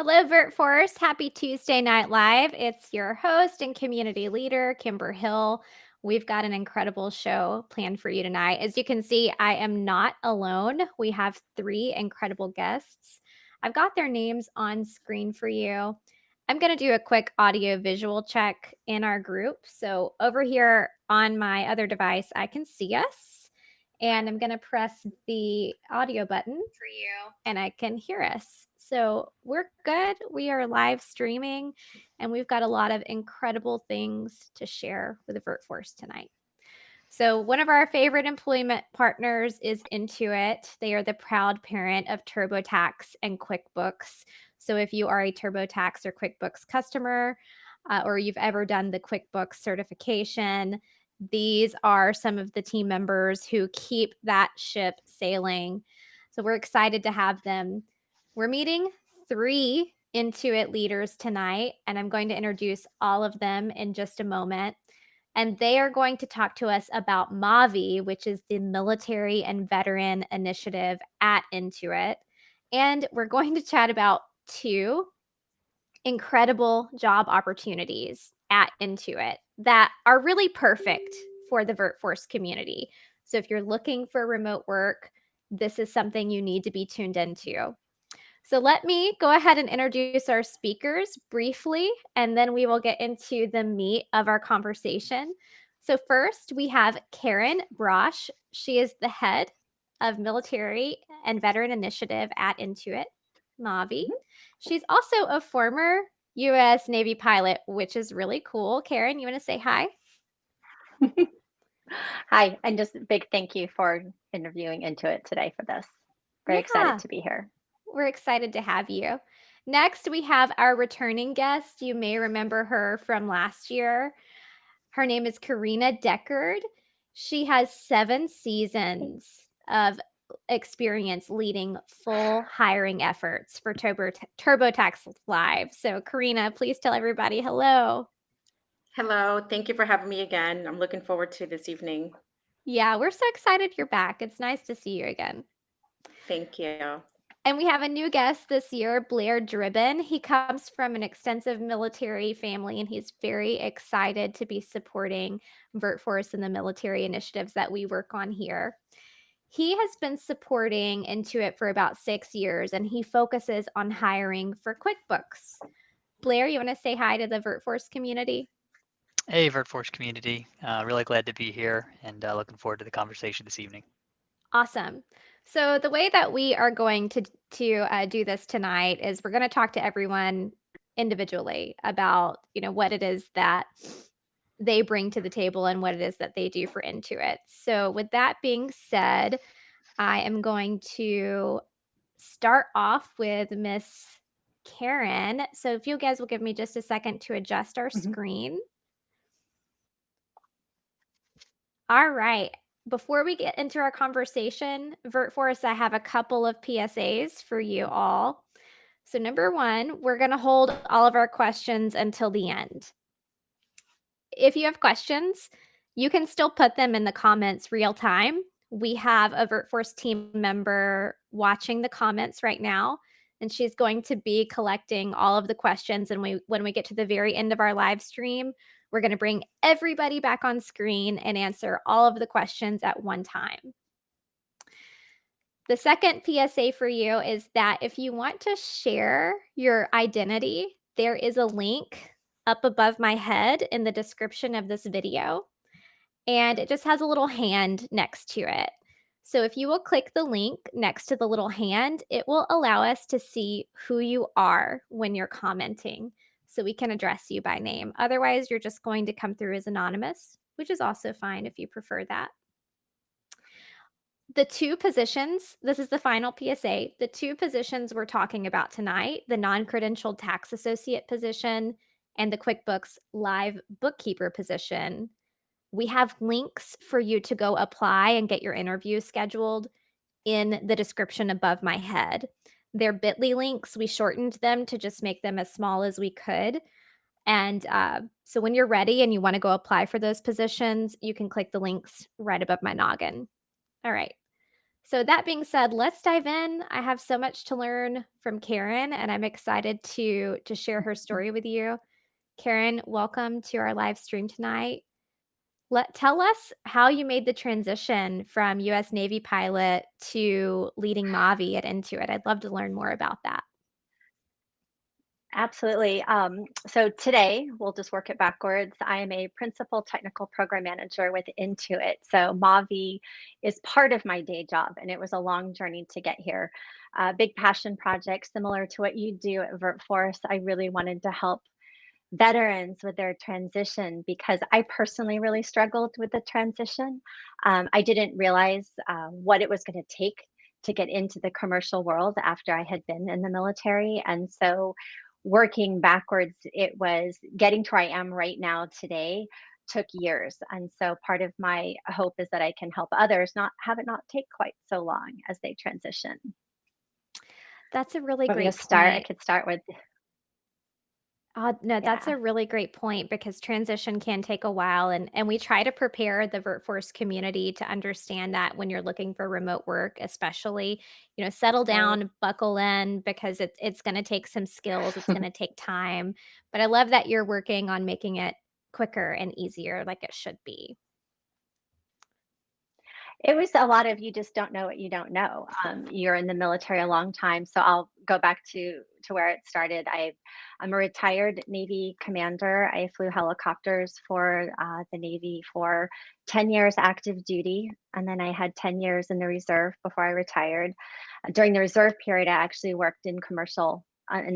Hello, VertForce. Happy Tuesday Night Live. It's your host and community leader, Kimber Hill. We've got an incredible show planned for you tonight. As you can see, I am not alone. We have three incredible guests. I've got their names on screen for you. I'm going to do a quick audio visual check in our group. So over here on my other device, I can see us. And I'm going to press the audio button for you and I can hear us. So we're good. We are live streaming and we've got a lot of incredible things to share with the VertForce tonight. So one of our favorite employment partners is Intuit. They are the proud parent of TurboTax and QuickBooks. So if you are a TurboTax or QuickBooks customer, or you've ever done the QuickBooks certification, these are some of the team members who keep that ship sailing. So we're excited to have them. We're meeting three Intuit leaders tonight, and I'm going to introduce all of them in just a moment. And they are going to talk to us about MAVI, which is the Military and Veteran Initiative at Intuit. And we're going to chat about two incredible job opportunities at Intuit that are really perfect for the VertForce community. So if you're looking for remote work, this is something you need to be tuned into. So let me go ahead and introduce our speakers briefly, and then we will get into the meat of our conversation. So first, we have Karen Brosh. She is the head of Military and Veteran Initiative at Intuit, MAVI. She's also a former U.S. Navy pilot, which is really cool. Karen, you want to say hi? Hi, and just a big thank you for interviewing Intuit today for this. Very excited Yeah, to be here. we're excited to have you. Next, we have our returning guest. You may remember her from last year. Her name is Karina Deckard. She has 7 seasons of experience leading full hiring efforts for TurboTax Live. So, Karina, please tell everybody hello. Hello, thank you for having me again. I'm looking forward to this evening. Yeah, we're so excited you're back. It's nice to see you again. Thank you. And we have a new guest this year, Blair Dribbin. He comes from an extensive military family, and he's very excited to be supporting VertForce and the military initiatives that we work on here. He has been supporting Intuit for about 6 years, and he focuses on hiring for QuickBooks. Blair, you want to say hi to the VertForce community? Hey, VertForce community. Really glad to be here and looking forward to the conversation this evening. Awesome. So the way that we are going to do this tonight is we're going to talk to everyone individually about what it is that they bring to the table and what it is that they do for Intuit. So with that being said, I am going to start off with Miss Karen. So if you guys will give me just a second to adjust our Mhm. screen. All right. Before we get into our conversation, VertForce, I have a couple of PSAs for you all. So, number one, we're going to hold all of our questions until the end. If you have questions, you can still put them in the comments real time. We have a VertForce team member watching the comments right now, and she's going to be collecting all of the questions. And when we get to the very end of our live stream, we're going to bring everybody back on screen and answer all of the questions at one time. The second PSA for you is that if you want to share your identity, there is a link up above my head in the description of this video, and it just has a little hand next to it. So if you will click the link next to the little hand, it will allow us to see who you are when you're commenting, so we can address you by name. Otherwise, you're just going to come through as anonymous, which is also fine if you prefer that. The two positions, this is the final PSA, the two positions we're talking about tonight, the non-credentialed tax associate position and the QuickBooks Live bookkeeper position, we have links for you to go apply and get your interview scheduled in the description above my head. They're bit.ly links. We shortened them to just make them as small as we could. And so when you're ready and you want to go apply for those positions, you can click the links right above my noggin. All right. So that being said, let's dive in. I have so much to learn from Karen, and I'm excited to share her story with you. Karen, welcome to our live stream tonight. Tell us how you made the transition from US Navy pilot to leading Mavi at Intuit. I'd love to learn more about that. Absolutely. So today, we'll just work it backwards. I am a principal technical program manager with Intuit. So Mavi is part of my day job, and it was a long journey to get here. Big passion project, similar to what you do at VertForce. I really wanted to help veterans with their transition because I personally really struggled with the transition. I didn't realize what it was going to take to get into the commercial world after I had been in the military. And so, working backwards, it was getting to where I am right now today took years. And so, part of my hope is that I can help others not have it not take quite so long as they transition. That's a really Want me to great start? I point. could start with, No, that's yeah. a really great point because transition can take a while, and we try to prepare the VertForce community to understand that when you're looking for remote work, especially, settle Right. down, buckle in because it's going to take some skills, it's going to take time. But I love that you're working on making it quicker and easier like it should be. It was a lot of you just don't know what you don't know. You're in the military a long time, so I'll go back to where it started. I'm a retired Navy commander. I flew helicopters for the Navy for 10 years active duty, and then I had 10 years in the reserve before I retired. During the reserve period, I actually worked in the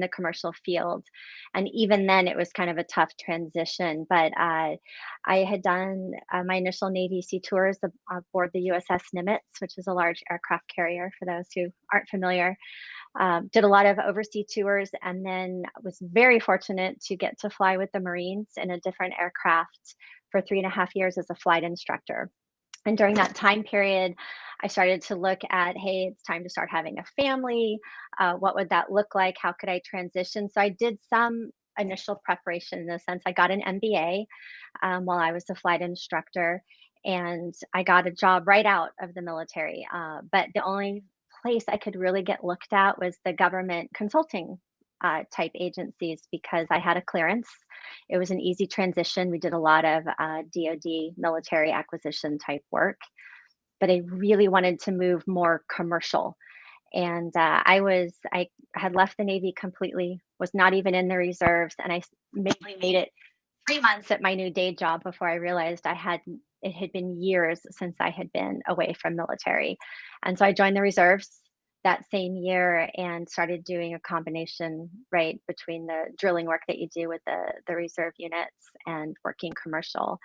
commercial field, and even then, it was kind of a tough transition. But I had done my initial Navy Sea tours aboard the USS Nimitz, which is a large aircraft carrier for those who aren't familiar. Did a lot of overseas tours and then was very fortunate to get to fly with the Marines in a different aircraft for 3.5 years as a flight instructor. And during that time period, I started to look at, hey, it's time to start having a family. What would that look like? How could I transition? So I did some initial preparation in the sense I got an MBA while I was a flight instructor, and I got a job right out of the military. But the only place I could really get looked at was the government consulting type agencies because I had a clearance. It was an easy transition. We did a lot of DoD military acquisition type work, but I really wanted to move more commercial. And I had left the Navy completely, was not even in the reserves, and maybe made it 3 months at my new day job before I realized it had been years since I had been away from military. And so I joined the reserves that same year and started doing a combination, right, between the drilling work that you do with the reserve units and working commercial.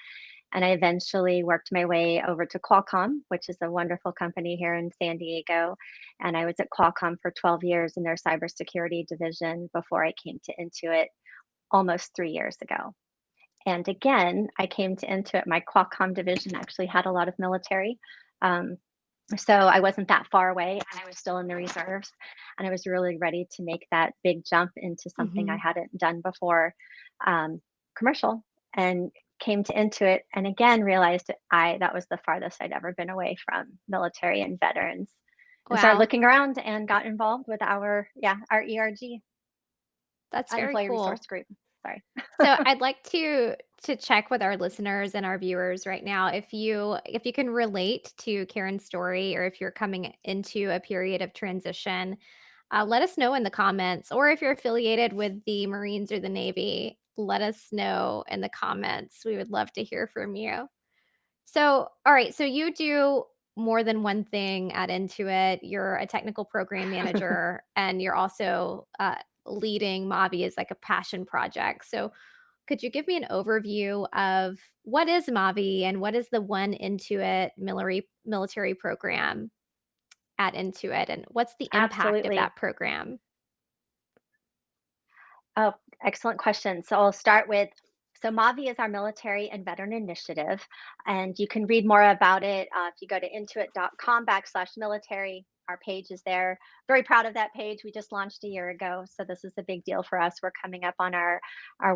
And I eventually worked my way over to Qualcomm, which is a wonderful company here in San Diego. And I was at Qualcomm for 12 years in their cybersecurity division before I came to Intuit almost 3 years ago. And again, I came to Intuit. My Qualcomm division actually had a lot of military. Um, so I wasn't that far away and I was still in the reserves. And I was really ready to make that big jump into something I Mhm. hadn't done before, commercial, and came to Intuit and again realized that was the farthest I'd ever been away from military and veterans. And started Wow, looking around and got involved with our ERG, that's very Employee cool. Resource Group. Sorry. So I'd like to check with our listeners and our viewers right now if you can relate to Karen's story or if you're coming into a period of transition, let us know in the comments. Or if you're affiliated with the Marines or the Navy, let us know in the comments. We would love to hear from you. So, all right, so you do more than one thing at Intuit. You're a technical program manager, and you're also leading Mavi as like a passion project. So, could you give me an overview of what is Mavi and what is the One Intuit military program at Intuit, and what's the impact of Absolutely. that program? Oh, excellent question. So I'll start with Mavi is our military and veteran initiative, and you can read more about it if you go to intuit.com/military. our page is there. Very proud of that page. We just launched a year ago, so this is a big deal for us. We're coming up on our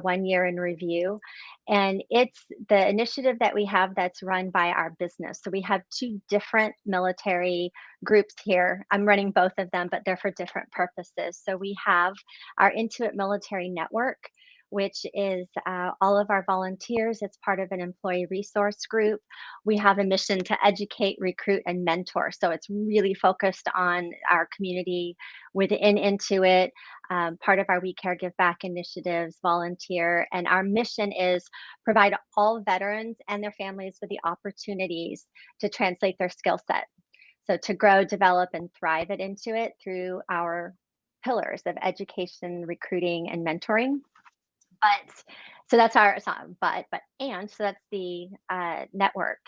1 year in review, and it's the initiative that we have that's run by our business. So we have two different military groups here. I'm running both of them, but they're for different purposes. So we have our Intuit Military Network, which is all of our volunteers. It's part of an employee resource group. We have a mission to educate, recruit, and mentor. So it's really focused on our community within Intuit, part of our We Care Give Back initiatives, volunteer. And our mission is provide all veterans and their families with the opportunities to translate their skill set. So to grow, develop, and thrive at Intuit through our pillars of education, recruiting, and mentoring. But so that's our, it's not but and so that's the network.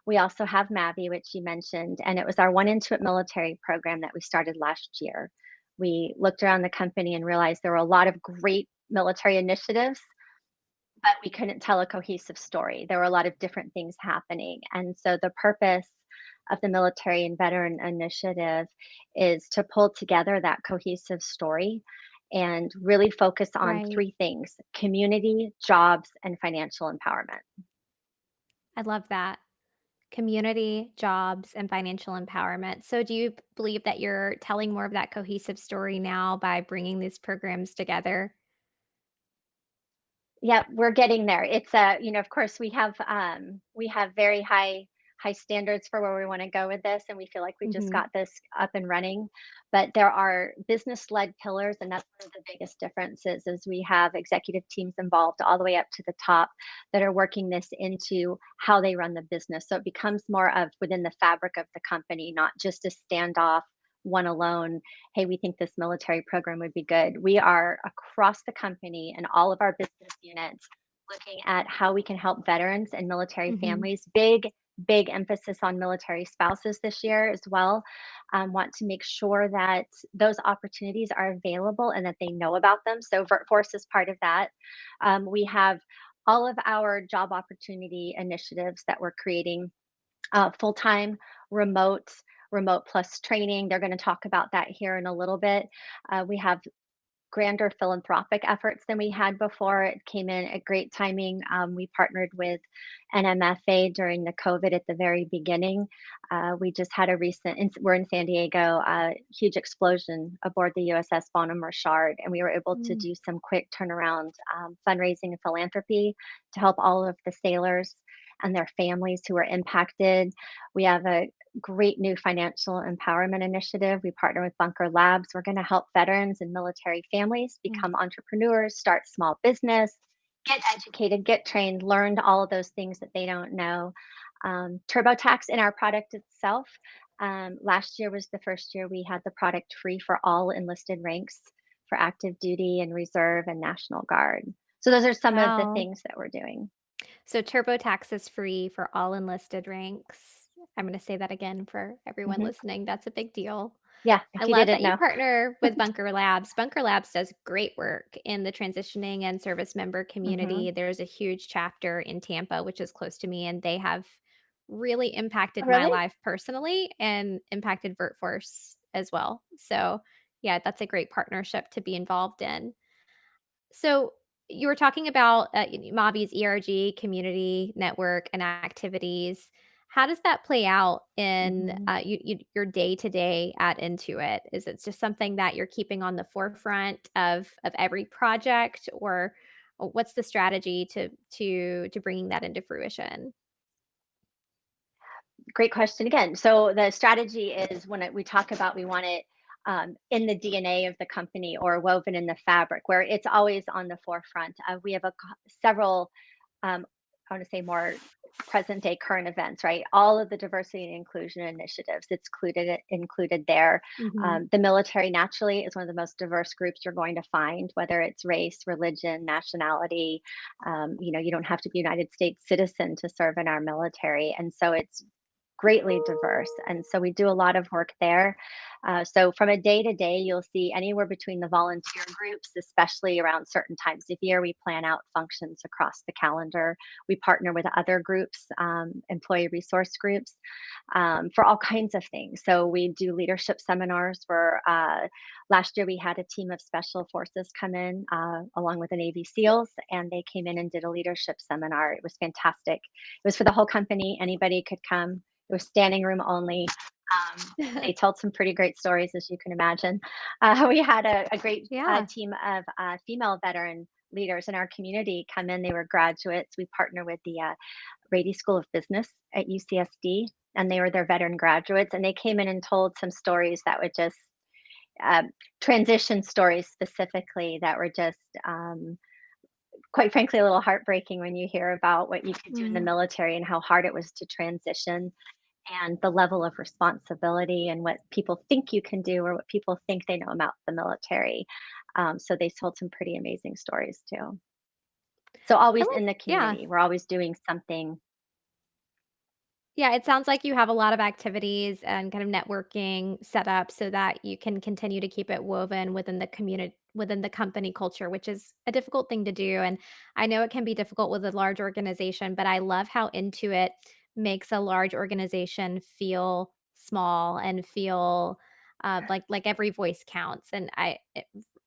We also have Mavi, which you mentioned, and it was our One Intuit Military program that we started last year. We looked around the company and realized there were a lot of great military initiatives, but we couldn't tell a cohesive story. There were a lot of different things happening. And so the purpose of the Military and Veteran Initiative is to pull together that cohesive story and really focus on Right. three things: community, jobs, and financial empowerment. I love that. Community, jobs, and financial empowerment. So, do you believe that you're telling more of that cohesive story now by bringing these programs together? Yeah, we're getting there. It's of course we have very high standards for where we want to go with this, and we feel like we just Mhm. got this up and running. But there are business-led pillars, and that's one of the biggest differences is we have executive teams involved all the way up to the top that are working this into how they run the business. So it becomes more of within the fabric of the company, not just a standoff one alone. Hey, we think this military program would be good. We are across the company and all of our business units looking at how we can help veterans and military Mhm. families. Big emphasis on military spouses this year as well. Want to make sure that those opportunities are available and that they know about them. So VertForce is part of that. We have all of our job opportunity initiatives that we're creating, full-time, remote, remote plus training. They're going to talk about that here in a little bit. We have grander philanthropic efforts than we had before. It came in at great timing. We partnered with NMFA during the COVID at the very beginning. We just had a we're in San Diego, huge explosion aboard the USS Bonhomme Richard, and we were able to Mm. do some quick turnaround fundraising and philanthropy to help all of the sailors and their families who were impacted. We have a great new financial empowerment initiative. We partner with Bunker Labs. We're going to help veterans and military families Mm. become entrepreneurs, start small business, get educated, get trained, learn all of those things that they don't know. TurboTax in our product itself. Last year was the first year we had the product free for all enlisted ranks for active duty and reserve and National Guard. So those are some of the Wow. things that we're doing. So TurboTax is free for all enlisted ranks. I'm gonna say that again for everyone Hmm. listening, that's a big deal. Yeah, I if you love didn't that you know. partner with Bunker Labs. Bunker Labs does great work in the transitioning and service member Hmm. community. There's a huge chapter in Tampa, which is close to me, and they have really impacted my Really? life personally and impacted VertForce as well. So, yeah, that's a great partnership to be involved in. So you were talking about Mavi's ERG community network and activities. How does that play out in Hmm. your day to day at Intuit? Is it just something that you're keeping on the forefront of every project, or what's the strategy to bringing that into fruition? Great question again. So the strategy is we talk about we want it in the DNA of the company or woven in the fabric, where it's always on the forefront. We have several, I want to say more present day current events, right? All of the diversity and inclusion initiatives, it's included there. Mhm. The military naturally is one of the most diverse groups you're going to find, whether it's race, religion, nationality. You don't have to be a United States citizen to serve in our military, and so it's greatly diverse. And so we do a lot of work there. So from a day to day, you'll see anywhere between the volunteer groups, especially around certain times of year, we plan out functions across the calendar. We partner with other groups, employee resource groups, for all kinds of things. So we do leadership seminars where last year we had a team of special forces come in along with the Navy SEALs, and they came in and did a leadership seminar. It was fantastic. It was for the whole company. Anybody could come. It was standing room only. They told some pretty great stories, as you can imagine. We had a great Yeah. team of female veteran leaders in our community come in. They were graduates. We partner with the Rady School of Business at UCSD, and they were their veteran graduates. And they came in and told some stories that were just transition stories specifically that were just quite frankly a little heartbreaking when you hear about what you could do in the Mm. military and how hard it was to transition and the level of responsibility and what people think you can do or what people think they know about the military. So they told some pretty amazing stories too. So I always like, in the yeah. community, we're always doing something. Yeah, it sounds like you have a lot of activities and kind of networking set up so that you can continue to keep it woven within the community, within the company culture, which is a difficult thing to do. And I know it can be difficult with a large organization, but I love how Intuit makes a large organization feel small and feel like every voice counts. And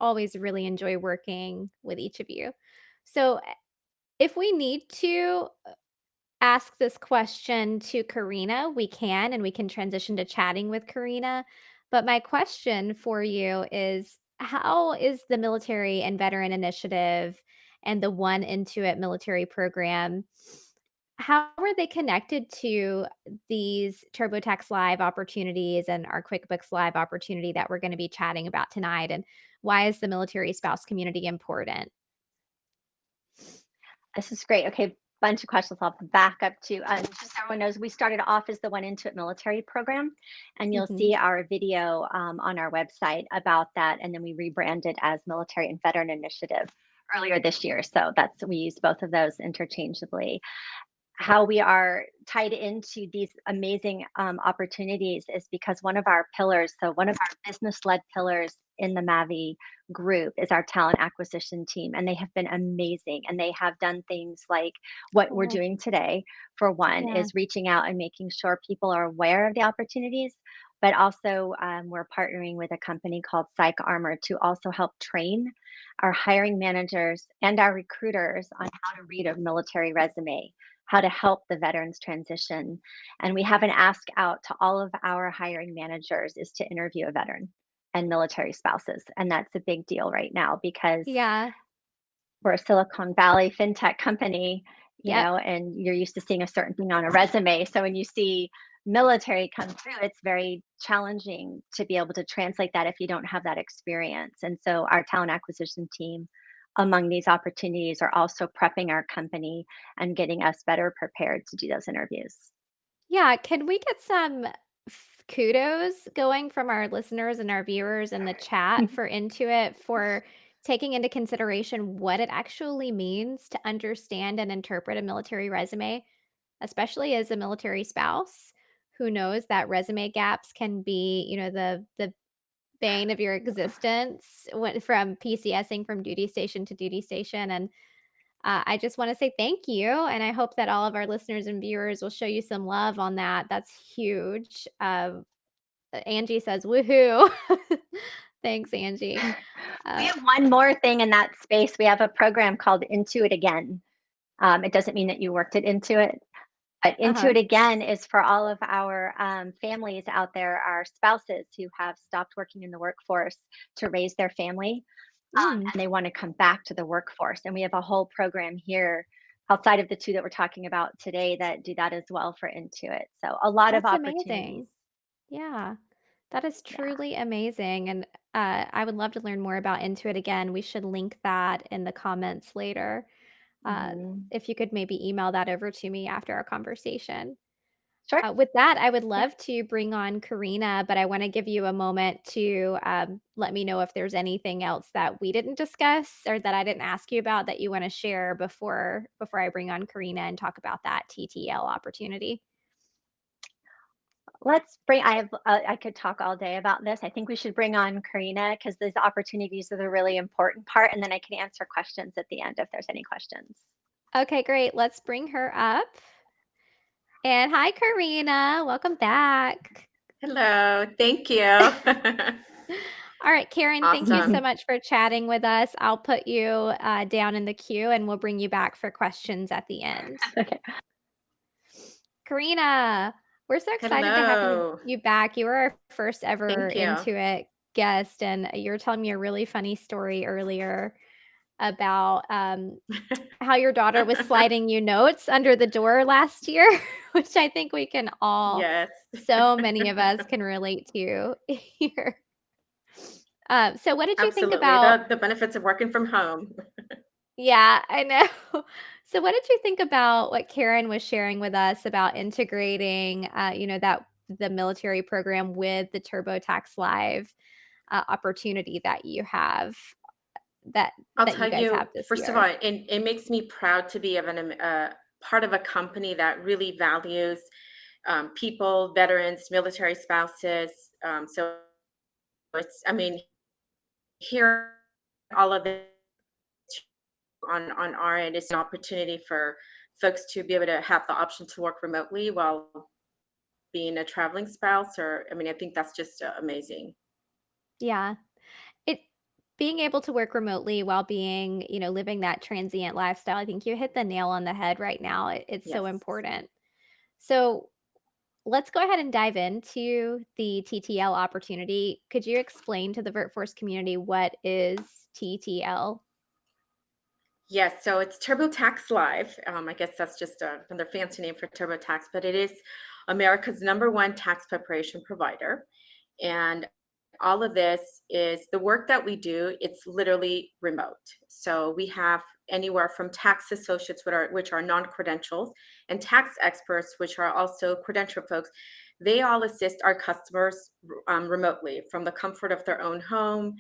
always really enjoy working with each of you. So if we need to ask this question to Karina, we can, and we can transition to chatting with Karina. But my question for you is, how is the military and veteran initiative and the One Intuit military program, how are they connected to these TurboTax Live opportunities and our QuickBooks Live opportunity that we're going to be chatting about tonight? And why is the military spouse community important? This is great. Okay, bunch of questions. I'll back up to just so everyone knows, we started off as the One Intuit military program, and you'll Mhm. see our video on our website about that. And then we rebranded as Military and Veteran Initiative earlier this year. So that's we use both of those interchangeably. How we are tied into these amazing opportunities is because one of our pillars, so one of our business led pillars in the Mavi group is our talent acquisition team. And they have been amazing. And they have done things like what we're Cool. doing today, for one, Yeah. is reaching out and making sure people are aware of the opportunities. But also, we're partnering with a company called Psych Armor to also help train our hiring managers and our recruiters on how to read a military resume, how to help the veterans transition. And we have an ask out to all of our hiring managers is to interview a veteran and military spouses. And that's a big deal right now because Yeah. we're a Silicon Valley fintech company, Yep. and you're used to seeing a certain thing on a resume. So when you see military come through, it's very challenging to be able to translate that if you don't have that experience. And so our talent acquisition team among these opportunities are also prepping our company and getting us better prepared to do those interviews. Yeah, can we get some kudos going from our listeners and our viewers in the chat for Intuit for taking into consideration what it actually means to understand and interpret a military resume, especially as a military spouse who knows that resume gaps can be, the bane of your existence from PCSing from duty station to duty station. And I just want to say thank you. And I hope that all of our listeners and viewers will show you some love on that. That's huge. Angie says, woohoo. Thanks, Angie. We Uh, have one more thing in that space. We have a program called Intuit Again. It doesn't mean that you worked at Intuit, but uh-huh. Intuit Again is for all of our families out there, our spouses who have stopped working in the workforce to raise their family, Mm, and they want to come back to the workforce. And we have a whole program here outside of the two that we're talking about today that do that as well for Intuit. So a lot of that's opportunities. amazing. Yeah, that is Yeah. truly amazing. And I would love to learn more about Intuit again. We should link that in the comments later. Uh, Mhm. if you could maybe email that over to me after our conversation. Sure. With that, I would Yeah. love to bring on Karina, but I want to give you a moment to let me know if there's anything else that we didn't discuss or that I didn't ask you about that you want to share before I bring on Karina and talk about that TTL opportunity. Let's bring I could talk all day about this. I think we should bring on Karina because these opportunities are the really important part, and then I can answer questions at the end if there's any questions. Okay, great. Let's bring her up. And hi, Karina. Welcome back. Hello, thank you. All right, Karen, thank you so Awesome. much for chatting with us. I'll put you down in the queue and we'll bring you back for questions at the end. Okay. Karina, we're so excited to have Hello. you back. You were our first ever Thank you. Intuit guest, and you were telling me a really funny story earlier about how your daughter was sliding you notes under the door last year, which I think we can all, Yes. so many of us can relate to here. So what did you think Absolutely. about The benefits of working from home. Yeah, I know. So what did you think about what Karen was sharing with us about integrating, that the military program with the TurboTax Live, opportunity that you have that I'll that you tell guys you, have this first of all, year? it makes me proud to be of part of a company that really values people, veterans, military spouses. So I mean, here all of it on our end is an opportunity for folks to be able to have the option to work remotely while being a traveling spouse. Or, I mean, I think that's just amazing. Yeah. It being able to work remotely while being, living that transient lifestyle, I think you hit the nail on the head right now. It's so Yes. important. So let's go ahead and dive into the TTL opportunity. Could you explain to the workforce community what is TTL? Yes, so it's TurboTax Live. I guess that's just another fancy name for TurboTax, but it is America's #1 tax preparation provider. And all of this is the work that we do, it's literally remote. So we have anywhere from tax associates, which are non-credentials, and tax experts, which are also credentialed folks. They all assist our customers remotely from the comfort of their own home.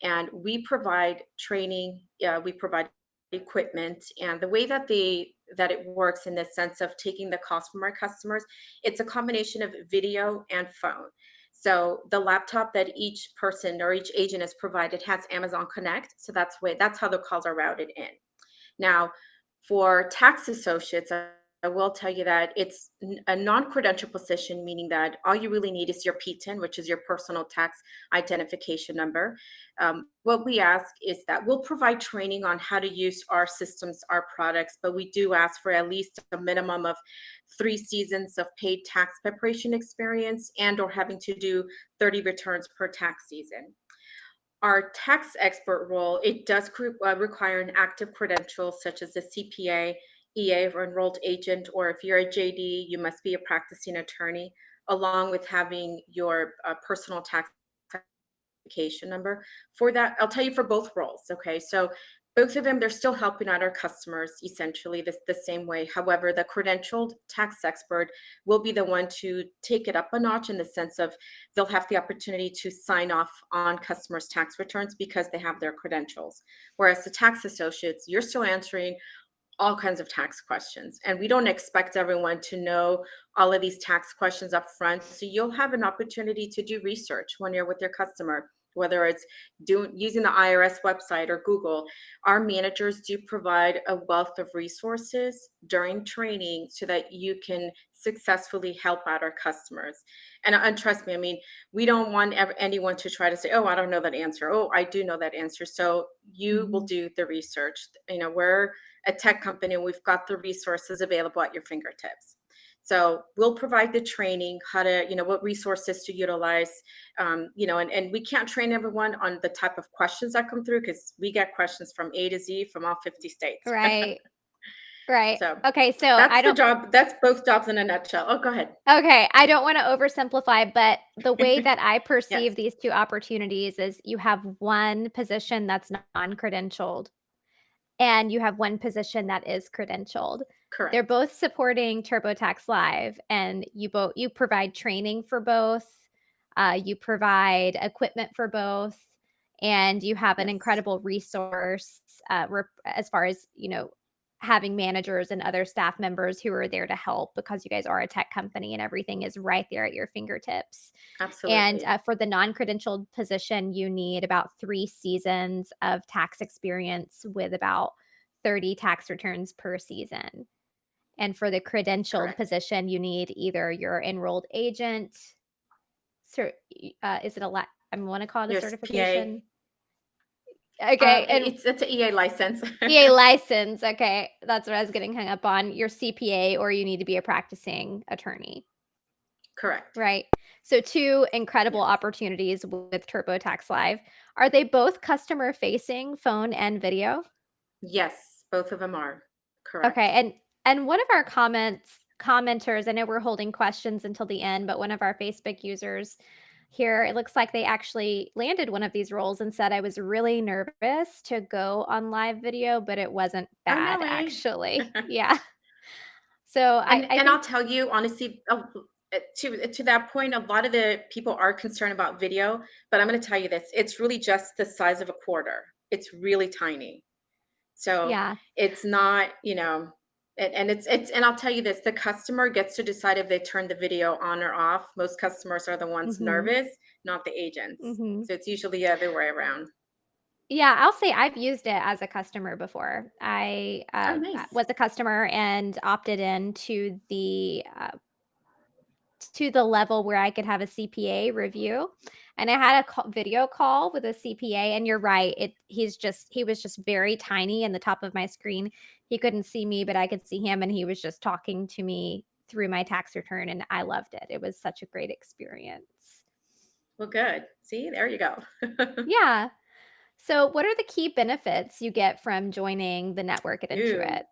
And we provide training, we provide equipment, and the way that it works in the sense of taking the cost from our customers, it's a combination of video and phone. So the laptop that each person or each agent is provided has Amazon Connect, so that's how the calls are routed in. Now, for tax associates, I will tell you that it's a non-credential position, meaning that all you really need is your PTIN, which is your personal tax identification number. What we ask is that we'll provide training on how to use our systems, our products, but we do ask for at least a minimum of 3 seasons of paid tax preparation experience and/or having to do 30 returns per tax season. Our tax expert role, it does require an active credential such as a CPA, EA, or enrolled agent, or if you're a JD, you must be a practicing attorney, along with having your personal tax application number. For that, I'll tell you for both roles. Okay, so both of them, they're still helping out our customers essentially the same way. However, the credentialed tax expert will be the one to take it up a notch in the sense of they'll have the opportunity to sign off on customers' tax returns because they have their credentials. Whereas the tax associates, you're still answering all kinds of tax questions. And we don't expect everyone to know all of these tax questions up front. So you'll have an opportunity to do research when you're with your customer, whether it's doing using the IRS website or Google. Our managers do provide a wealth of resources during training so that you can successfully help out our customers. And trust me, I mean, we don't want anyone to try to say, oh, I don't know that answer. Oh, I do know that answer. So you will Mhm. do the research. We're a tech company, we've got the resources available at your fingertips. So we'll provide the training, how to, what resources to utilize, and we can't train everyone on the type of questions that come through because we get questions from A to Z from all 50 states. Right. Right. So Okay, so I that's the don't job. That's both jobs in a nutshell. Oh, go ahead. okay, I don't wanna oversimplify, but the way that I Yes, perceive these 2 opportunities is you have one position that's non-credentialed and you have one position that is credentialed. They're correct. both supporting TurboTax Live, and you provide training for both, you provide equipment for both, and you have an Yes, incredible resource, as far as, having managers and other staff members who are there to help because you guys are a tech company and everything is right there at your fingertips. And Absolutely. for the non-credentialed position, you need about 3 seasons of tax experience with about 30 tax returns per season. And for the credentialed Correct. position, you need either your enrolled agent, is it a I want to call it a Your PA. certification? Okay, and It's an EA license. EA license. Okay, that's what I was getting hung up on. Your CPA, or you need to be a practicing attorney, Correct. right? So, two incredible Yes. opportunities with TurboTax Live. Are they both customer facing, phone and video? Yes, both of them are. Okay, Correct. and one of our commenters, I know we're holding questions until the end, but one of our Facebook users here, it looks like they actually landed one of these roles and said, I was really nervous to go on live video, but it wasn't Oh, no bad way. actually. Yeah. So I And I'll think tell you honestly, to that point, a lot of the people are concerned about video, but I'm going to tell you this: it's really just the size of a quarter. It's really tiny, so yeah. it's not, and and I'll tell you this: the customer gets to decide if they turn the video on or off. Most customers are the ones Mhm. nervous, not the agents. Mhm. So it's usually the other way around. Yeah, I'll say I've used it as a customer before. I Oh, nice. was a customer and opted in to the level where I could have a CPA review, and I had a video call with a CPA, and you're right, he was just very tiny in the top of my screen. He couldn't see me, but I could see him, and he was just talking to me through my tax return, and I loved it. It was such a great experience. Well, good. See, there you go. Yeah. So, what are the key benefits you get from joining the network at Ooh. Intuit?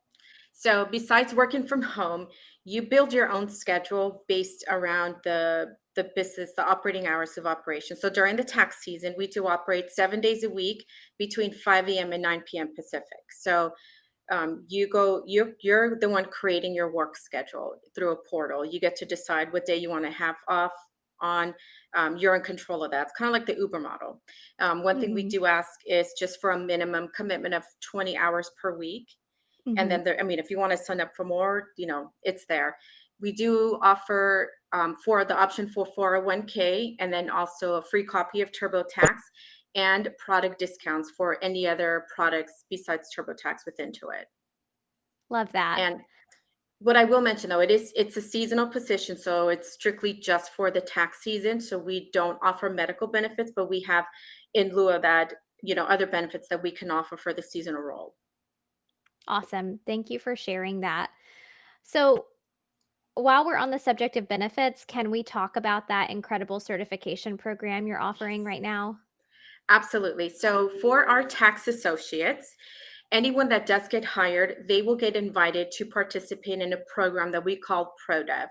So besides working from home, you build your own schedule based around the business, the operating hours of operation. So during the tax season, we do operate 7 days a week between 5 a.m. and 9 p.m. Pacific. So you're the one creating your work schedule through a portal. You get to decide what day you want to have off on. You're in control of that. It's kind of like the Uber model. One thing we Mhm. do ask is just for a minimum commitment of 20 hours per week, and Mhm. then there, I mean, if you want to sign up for more, it's there. We do offer, for the option for 401k, and then also a free copy of TurboTax and product discounts for any other products besides TurboTax with Intuit. Love that. And what I will mention though, it's a seasonal position, so it's strictly just for the tax season. So we don't offer medical benefits, but we have, in lieu of that, other benefits that we can offer for the seasonal role. Awesome. Thank you for sharing that. So, while we're on the subject of benefits, can we talk about that incredible certification program you're offering Yes. right now? Absolutely. So for our tax associates, anyone that does get hired, they will get invited to participate in a program that we call ProDev.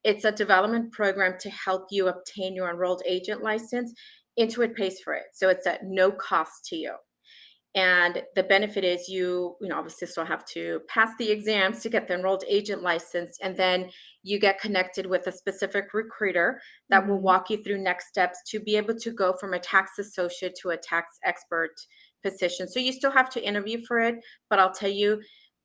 It's a development program to help you obtain your enrolled agent license. Intuit pays for it. So it's at no cost to you. And the benefit is obviously still have to pass the exams to get the enrolled agent license. And then you get connected with a specific recruiter that will Mhm. walk you through next steps to be able to go from a tax associate to a tax expert position. So you still have to interview for it, but I'll tell you,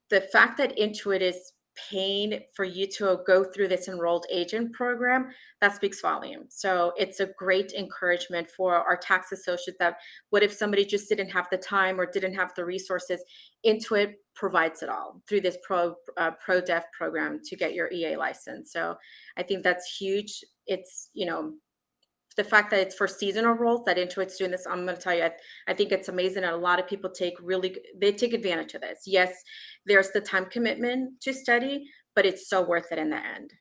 the fact that Intuit is paying for you to go through this enrolled agent program, that speaks volume. So it's a great encouragement for our tax associates that what if somebody just didn't have the time or didn't have the resources? Intuit provides it all through this pro dev program to get your EA license. So I think that's huge. It's, the fact that it's for seasonal roles that Intuit's doing this, I'm going to tell you, I think it's amazing, and a lot of people they take advantage of this. Yes, there's the time commitment to study, but it's so worth it in the end.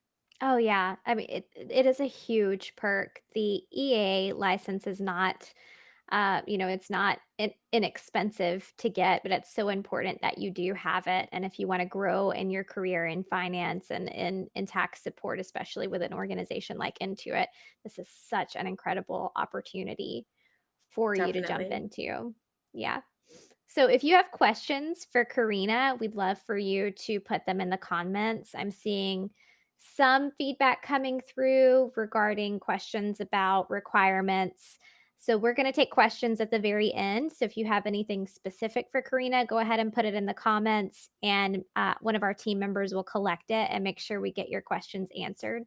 Oh, yeah. I mean, it is a huge perk. The EA license is not, it's not inexpensive to get, but it's so important that you do have it. And if you want to grow in your career in finance and in tax support, especially with an organization like Intuit, this is such an incredible opportunity for you to jump Definitely. into. Yeah. So if you have questions for Karina, we'd love for you to put them in the comments. I'm seeing some feedback coming through regarding questions about requirements. So we're going to take questions at the very end. So if you have anything specific for Karina, go ahead and put it in the comments, and one of our team members will collect it and make sure we get your questions answered.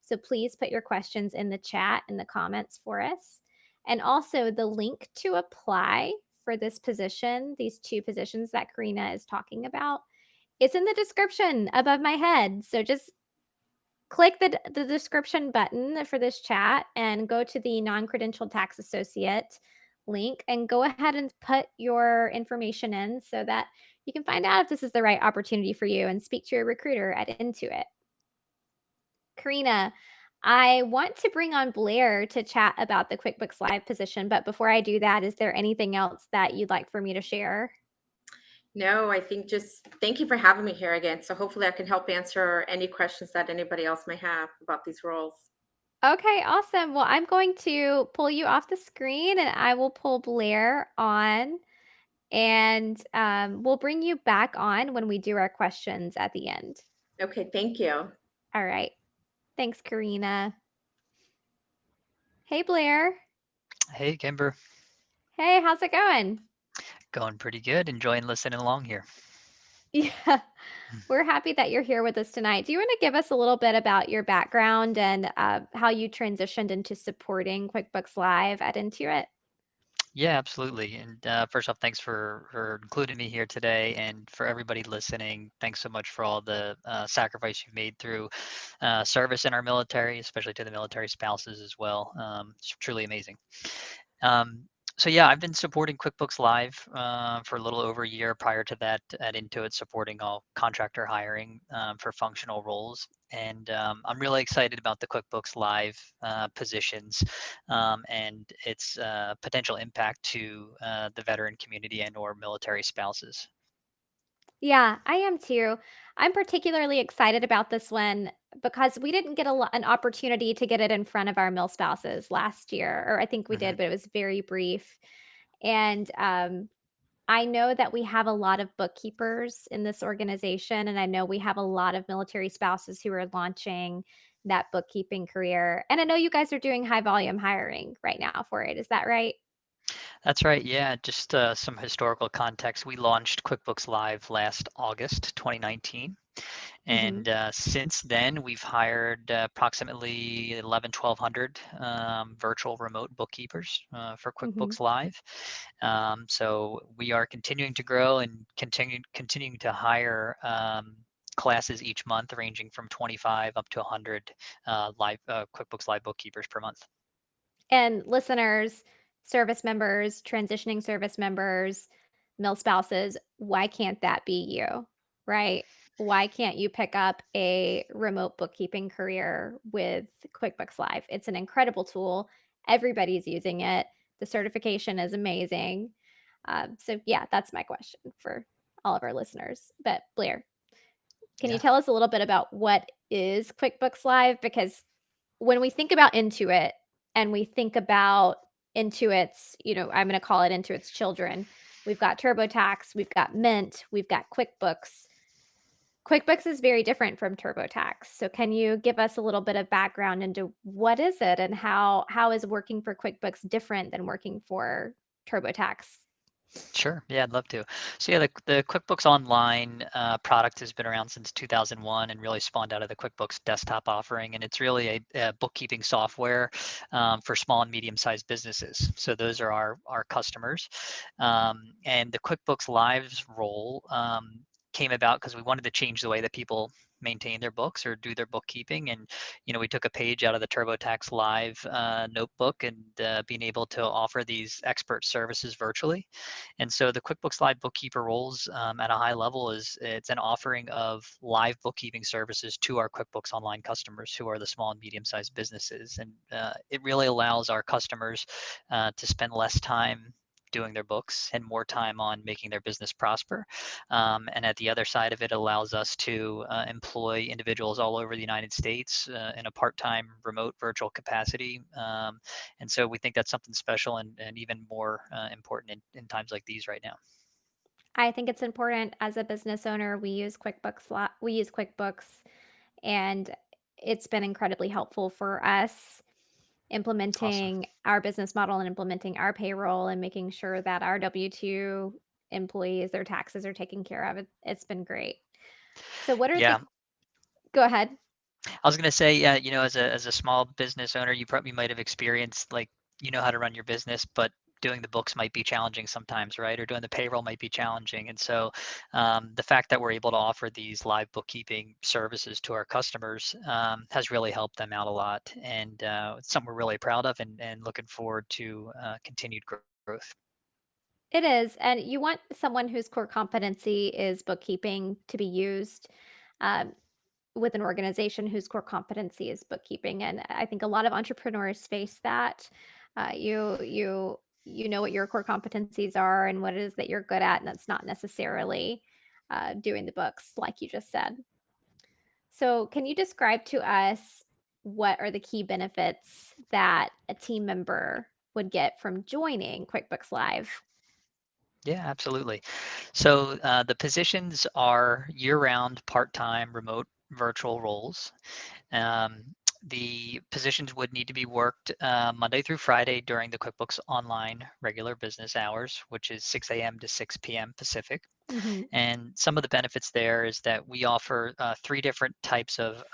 So please put your questions in the chat in the comments for us. And also the link to apply for this position, these two positions that Karina is talking about, it's in the description above my head. So just click the description button for this chat and go to the non-credentialed tax associate link and go ahead and put your information in so that you can find out if this is the right opportunity for you and speak to your recruiter at Intuit. Karina, I want to bring on Blair to chat about the QuickBooks Live position, but before I do that, is there anything else that you'd like for me to share? No, I think just thank you for having me here again. So hopefully I can help answer any questions that anybody else may have about these roles. Okay, awesome. Well, I'm going to pull you off the screen and I will pull Blair on, and we'll bring you back on when we do our questions at the end. Okay, thank you. All right. Thanks, Karina. Hey, Blair. Hey, Kimber. Hey, how's it going? Going pretty good. Enjoying listening along here. Yeah, we're happy that you're here with us tonight. Do you want to give us a little bit about your background and how you transitioned into supporting QuickBooks Live at Intuit? Yeah, absolutely. And first off, thanks for including me here today. And for everybody listening, thanks so much for all the sacrifice you've made through service in our military, especially to the military spouses as well. It's truly amazing. Um, so yeah, I've been supporting QuickBooks Live for a little over a year. Prior to that, at Intuit, supporting all contractor hiring for functional roles. And I'm really excited about the QuickBooks Live positions and its potential impact to the veteran community and/or military spouses. Yeah, I am too. I'm particularly excited about this one because we didn't get an opportunity to get it in front of our mill spouses last year, or I think we Hmm. did, but it was very brief. And I know that we have a lot of bookkeepers in this organization, and I know we have a lot of military spouses who are launching that bookkeeping career. And I know you guys are doing high volume hiring right now for it. Is that right? That's right. Yeah, just some historical context. We launched QuickBooks Live last August 2019. Hmm. And since then, we've hired approximately 1,100 virtual remote bookkeepers for Hmm. QuickBooks Live. So we are continuing to grow and continuing to hire classes each month, ranging from 25 up to 100 live QuickBooks Live bookkeepers per month. And listeners, service members, transitioning service members, mill spouses, why can't that be you? Right? Why can't you pick up a remote bookkeeping career with QuickBooks Live? It's an incredible tool. Everybody's using it. The certification is amazing. So, yeah, that's my question for all of our listeners. But, Blair, can you Yeah. tell us a little bit about what is QuickBooks Live? Because when we think about Intuit and we think about Intuit's, I'm going to call it Intuit's children, we've got TurboTax, we've got Mint, we've got QuickBooks. QuickBooks is very different from TurboTax. So can you give us a little bit of background into what is it and how is working for QuickBooks different than working for TurboTax? Sure. Yeah, I'd love to. So yeah, the QuickBooks Online product has been around since 2001 and really spawned out of the QuickBooks desktop offering. And it's really a bookkeeping software for small and medium-sized businesses. So those are our customers. And the QuickBooks Live's role came about because we wanted to change the way that people maintain their books or do their bookkeeping. And we took a page out of the TurboTax Live notebook and being able to offer these expert services virtually. And so the QuickBooks Live Bookkeeper roles at a high level is it's an offering of live bookkeeping services to our QuickBooks Online customers who are the small and medium-sized businesses. And it really allows our customers to spend less time doing their books and more time on making their business prosper. And at the other side of it allows us to employ individuals all over the United States in a part-time remote virtual capacity. And so we think that's something special and even more important in times like these right now. I think it's important as a business owner. We use QuickBooks, and it's been incredibly helpful for us. Awesome. implementing our business model and implementing our payroll and making sure that our W-2 employees, their taxes are taken care of. It's been great. So what are Yeah. the Go ahead. I was gonna say, yeah, as a small business owner, you probably might have experienced like you know how to run your business, but doing the books might be challenging sometimes, right? Or doing the payroll might be challenging. And so the fact that we're able to offer these live bookkeeping services to our customers has really helped them out a lot. And it's something we're really proud of and looking forward to continued growth. It is, and you want someone whose core competency is bookkeeping to be used, um, with an organization whose core competency is bookkeeping, and I think a lot of entrepreneurs face that. You know what your core competencies are and what it is that you're good at, and that's not necessarily, doing the books like you just said. So, can you describe to us what are the key benefits that a team member would get from joining QuickBooks Live? Yeah, absolutely. So the positions are year-round, part-time, remote, virtual roles. Um, the positions would need to be worked Monday through Friday during the QuickBooks Online regular business hours, which is 6 a.m. to 6 p.m. Pacific. Mhm. And some of the benefits there is that we offer three different types of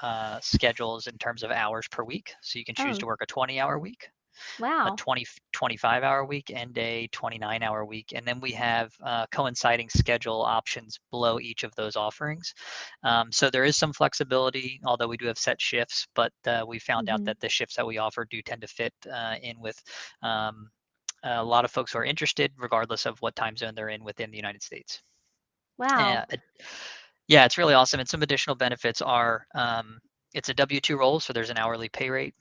schedules in terms of hours per week. So you can choose Oh, to work a 20-hour week, a wow. 25-hour week, and a 29-hour week. And then we have coinciding schedule options below each of those offerings. So there is some flexibility, although we do have set shifts, but we found out Mhm. that the shifts that we offer do tend to fit in with um, a lot of folks who are interested, regardless of what time zone they're in within the United States. Wow. Yeah, it's really awesome. And some additional benefits are it's a W-2 role, so there's an hourly pay rate.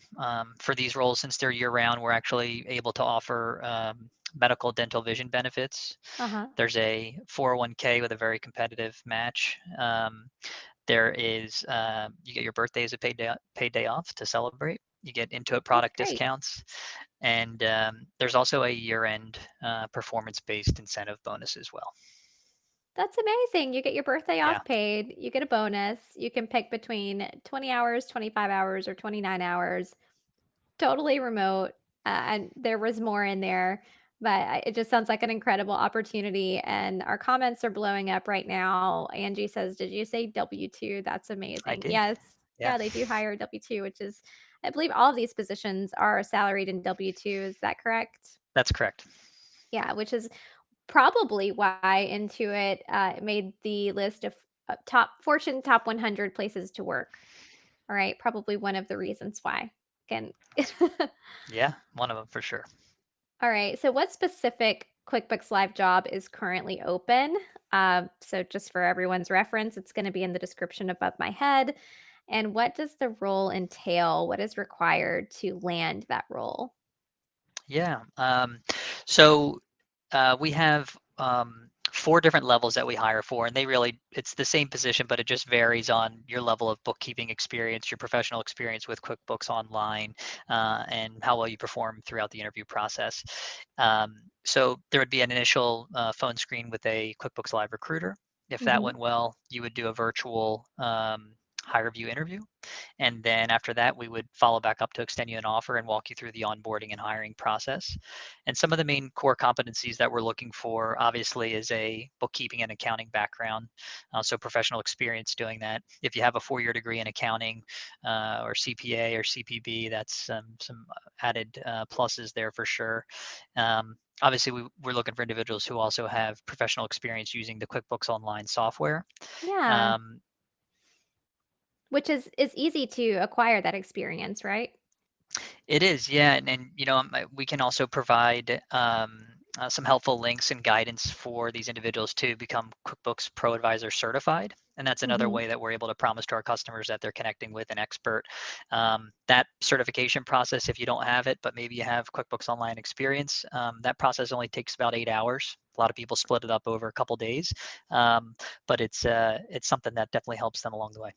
For these roles, since they're year round, we're actually able to offer medical, dental, vision benefits. Uh-huh. There's a 401k with a very competitive match. There is you get your birthday as a paid day off to celebrate. You get Intuit That's product great. discounts, and there's also a year-end performance-based incentive bonus as well. That's amazing. You get your birthday Yeah, off paid, you get a bonus, you can pick between 20 hours, 25 hours, or 29 hours, totally remote, and there was more in there, but it just sounds like an incredible opportunity, and our comments are blowing up right now. Angie says, "Did you say W-2?" That's I amazing. did. Yes. Yeah, Yeah, they do hire W-2, which is I believe all of these positions are salaried in W-2, is that correct? that's correct. Yeah, which is probably why Intuit, made the list of, top 100 places to work. All right, probably one of the reasons why. Again That's yeah, one of them for sure. All right, so what specific QuickBooks Live job is currently open? So just for everyone's reference, it's gonna be in the description above my head. And what does the role entail? What is required to land that role? Yeah. So we have four different levels that we hire for, and it's the same position, but it just varies on your level of bookkeeping experience, your professional experience with QuickBooks Online, and how well you perform throughout the interview process. So there would be an initial phone screen with a QuickBooks Live recruiter. If that Mhm. went well, you would do a virtual hire view interview. And then after that, we would follow back up to extend you an offer and walk you through the onboarding and hiring process. And some of the main core competencies that we're looking for, obviously, is a bookkeeping and accounting background. So professional experience doing that. If you have a 4-year degree in accounting or CPA or CPB, that's some added pluses there for sure. Obviously, we're looking for individuals who also have professional experience using the QuickBooks Online software. Yeah, Um, which is easy to acquire that experience, right? It is, yeah, and we can also provide some helpful links and guidance for these individuals to become QuickBooks Pro Advisor certified, and that's another Mhm. way that we're able to promise to our customers that they're connecting with an expert. That certification process, if you don't have it, but maybe you have QuickBooks Online experience, that process only takes about 8 hours. A lot of people split it up over a couple days, but it's something that definitely helps them along the way.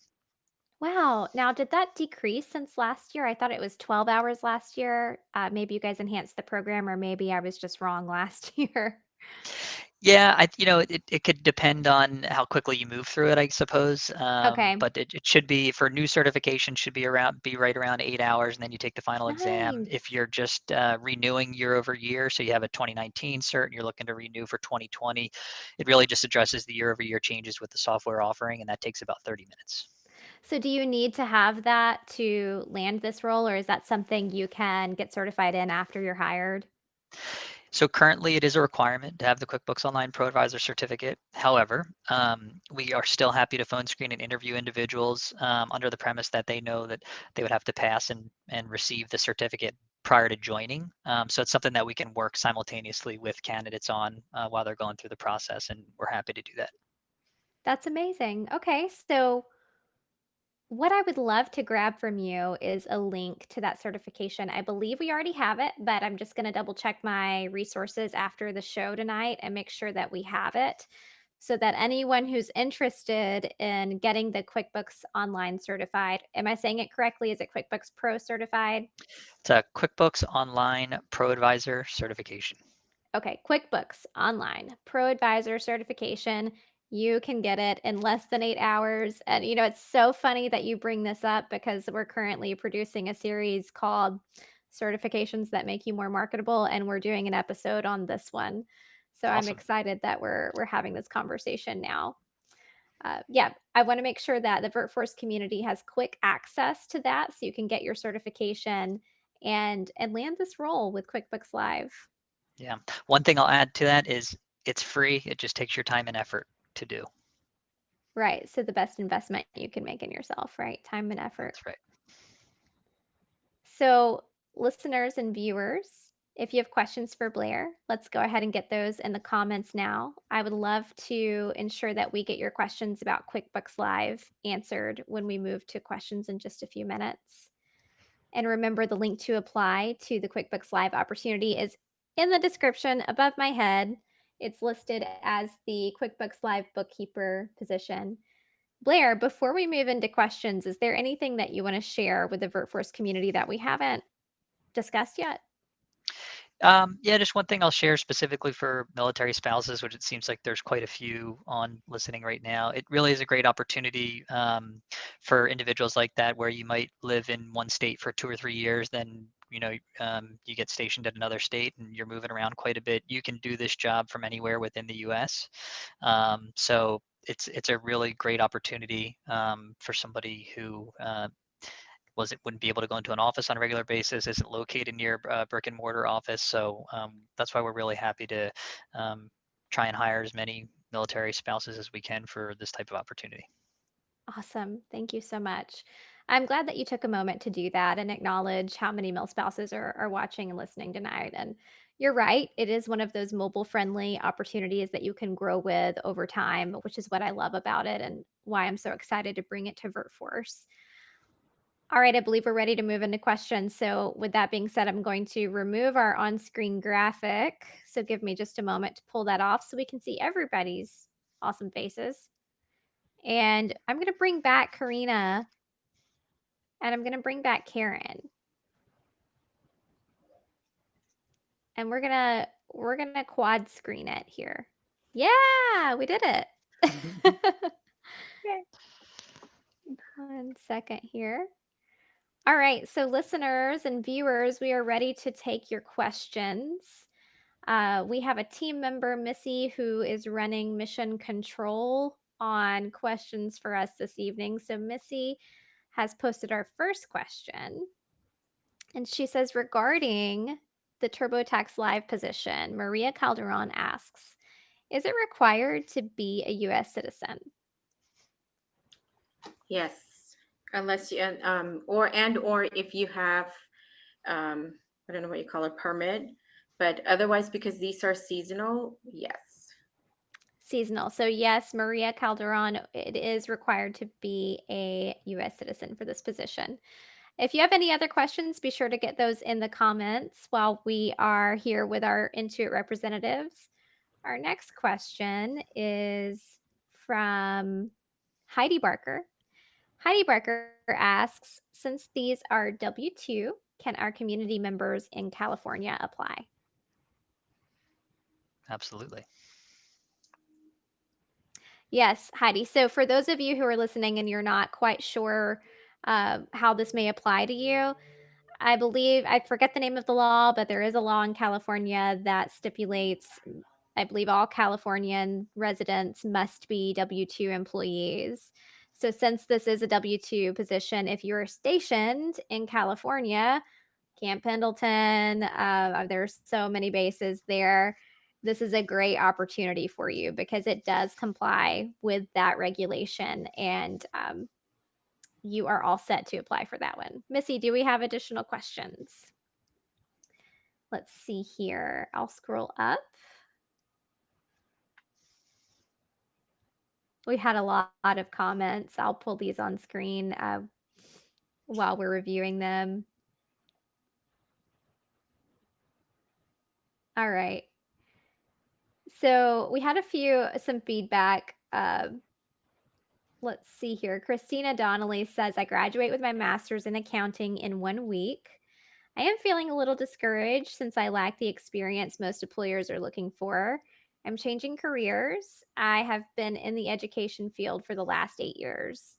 Wow. Now, did that decrease since last year? I thought it was 12 hours last year. Maybe you guys enhanced the program, or maybe I was just wrong last year. Yeah, it could depend on how quickly you move through it, I suppose. Okay. But it should be for new certification should be right around 8 hours, and then you take the final exam. Nice. If you're just renewing year over year, so you have a 2019 cert and you're looking to renew for 2020, it really just addresses the year over year changes with the software offering, and that takes about 30 minutes. So do you need to have that to land this role, or is that something you can get certified in after you're hired? So currently, it is a requirement to have the QuickBooks Online Pro Advisor certificate. However, we are still happy to phone screen and interview individuals under the premise that they know that they would have to pass and receive the certificate prior to joining. So it's something that we can work simultaneously with candidates on while they're going through the process, and we're happy to do that. That's amazing. Okay, so what I would love to grab from you is a link to that certification. I believe we already have it, but I'm just going to double check my resources after the show tonight and make sure that we have it so that anyone who's interested in getting the QuickBooks Online certified, am I saying it correctly? Is it QuickBooks Pro certified? It's a QuickBooks Online Pro Advisor certification. Okay, QuickBooks Online Pro Advisor certification. You can get it in less than 8 hours. And, it's so funny that you bring this up because we're currently producing a series called Certifications That Make You More Marketable. And we're doing an episode on this one. So I'm Awesome. excited that we're having this conversation now. Yeah, I want to make sure that the VertForce community has quick access to that so you can get your certification and land this role with QuickBooks Live. Yeah. One thing I'll add to that is it's free. It just takes your time and effort to do. Right. So the best investment you can make in yourself, right? Time and effort. That's right. So, listeners and viewers, if you have questions for Blair, let's go ahead and get those in the comments now. I would love to ensure that we get your questions about QuickBooks Live answered when we move to questions in just a few minutes. And remember, the link to apply to the QuickBooks Live opportunity is in the description above my head. It's listed as the QuickBooks Live bookkeeper position. Blair, before we move into questions, is there anything that you want to share with the VertForce community that we haven't discussed yet? Yeah, just one thing I'll share specifically for military spouses, which it seems like there's quite a few on listening right now. It really is a great opportunity for individuals like that, where you might live in one state for 2 or 3 years, then you get stationed at another state and you're moving around quite a bit. You can do this job from anywhere within the U.S. So it's a really great opportunity for somebody who wouldn't be able to go into an office on a regular basis, isn't located near a brick and mortar office. So that's why we're really happy to try and hire as many military spouses as we can for this type of opportunity. Awesome. Thank you so much. I'm glad that you took a moment to do that and acknowledge how many mil spouses are watching and listening tonight. And you're right, it is one of those mobile friendly opportunities that you can grow with over time, which is what I love about it and why I'm so excited to bring it to VertForce. All right, I believe we're ready to move into questions. So, with that being said, I'm going to remove our on screen graphic. So, give me just a moment to pull that off so we can see everybody's awesome faces. And I'm going to bring back Karina and I'm going to bring back Karen. And we're going to quad screen it here. Yeah, we did it. Yay. 1 second here. All right, so listeners and viewers, we are ready to take your questions. We have a team member, Missy, who is running mission control on questions for us this evening. So, Missy has posted our first question. And she says, regarding the TurboTax Live position, Maria Calderon asks, is it required to be a US citizen? Yes, unless you or if you have I don't know what you call a permit, but otherwise because these are seasonal, yes. Seasonal. So, yes, Maria Calderon, it is required to be a US citizen for this position. If you have any other questions, be sure to get those in the comments while we are here with our Intuit representatives. Our next question is from Heidi Barker. Heidi Barker asks, since these are W-2, can our community members in California apply? Absolutely. Yes, Heidi. So for those of you who are listening and you're not quite sure how this may apply to you, I believe I forget the name of the law, but there is a law in California that stipulates, I believe all Californian residents must be W-2 employees. So since this is a W-2 position, if you're stationed in California, Camp Pendleton, there's so many bases there. This is a great opportunity for you because it does comply with that regulation, and you are all set to apply for that one. Missy, do we have additional questions? Let's see here. I'll scroll up. We had a lot of comments. I'll pull these on screen while we're reviewing them. All right. So we had some feedback. Let's see here. Christina Donnelly says, I graduate with my master's in accounting in 1 week. I am feeling a little discouraged since I lack the experience most employers are looking for. I'm changing careers. I have been in the education field for the last 8 years.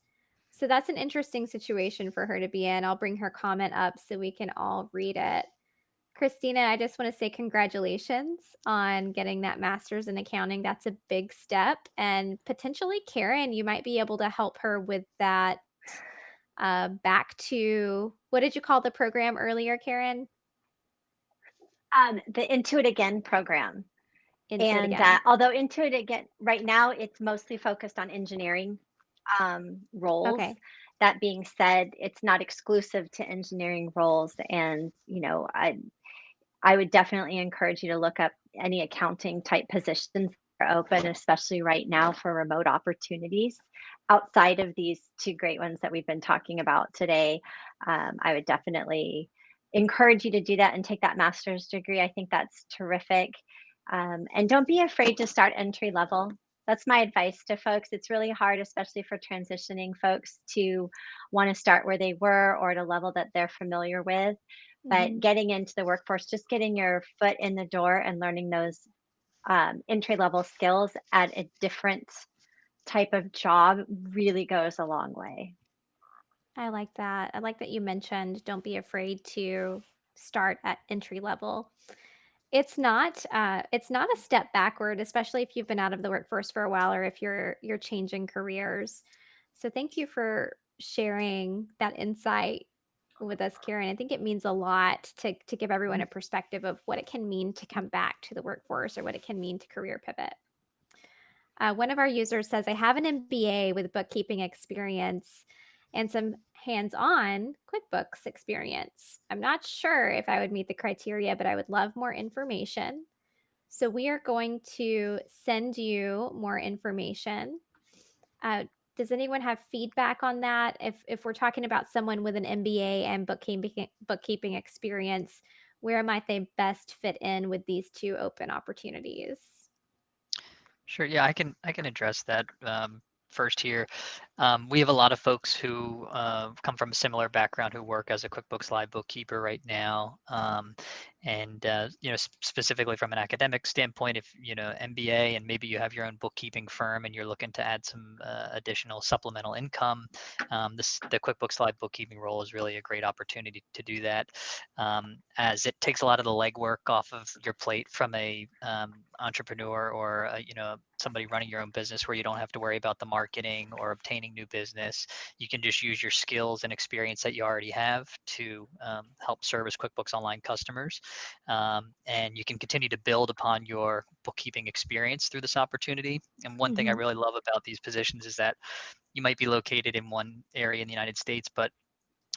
So that's an interesting situation for her to be in. I'll bring her comment up so we can all read it. Christina, I just want to say congratulations on getting that master's in accounting. That's a big step. And potentially, Karen, you might be able to help her with that back to what did you call the program earlier, Karen? The Intuit Again program. Intuit And Again. although Intuit Again, right now, it's mostly focused on engineering roles. Okay. That being said, it's not exclusive to engineering roles. And, I would definitely encourage you to look up any accounting type positions that are open, especially right now for remote opportunities. Outside of these two great ones that we've been talking about today, I would definitely encourage you to do that and take that master's degree. I think that's terrific. And don't be afraid to start entry level. That's my advice to folks. It's really hard, especially for transitioning folks, to want to start where they were or at a level that they're familiar with. But Mhm. getting into the workforce, just getting your foot in the door and learning those entry level skills at a different type of job really goes a long way. I like that. I like that you mentioned don't be afraid to start at entry level. It's not a step backward, especially if you've been out of the workforce for a while or if you're changing careers. So thank you for sharing that insight with us, Karen. I think it means a lot to give everyone a perspective of what it can mean to come back to the workforce or what it can mean to career pivot. One of our users says, I have an MBA with bookkeeping experience and some hands on QuickBooks experience. I'm not sure if I would meet the criteria, but I would love more information. So we are going to send you more information. Uh, does anyone have feedback on that? If we're talking about someone with an MBA and bookkeeping experience, where might they best fit in with these two open opportunities? Sure. Yeah, I can address that first here. We have a lot of folks who come from a similar background who work as a QuickBooks Live bookkeeper right now, and specifically from an academic standpoint, if MBA and maybe you have your own bookkeeping firm and you're looking to add some additional supplemental income, the QuickBooks Live bookkeeping role is really a great opportunity to do that, as it takes a lot of the legwork off of your plate from a entrepreneur or somebody running your own business where you don't have to worry about the marketing or obtaining new business. You can just use your skills and experience that you already have to help service QuickBooks Online customers. And you can continue to build upon your bookkeeping experience through this opportunity. And one thing I Mhm. really love about these positions is that you might be located in one area in the United States, but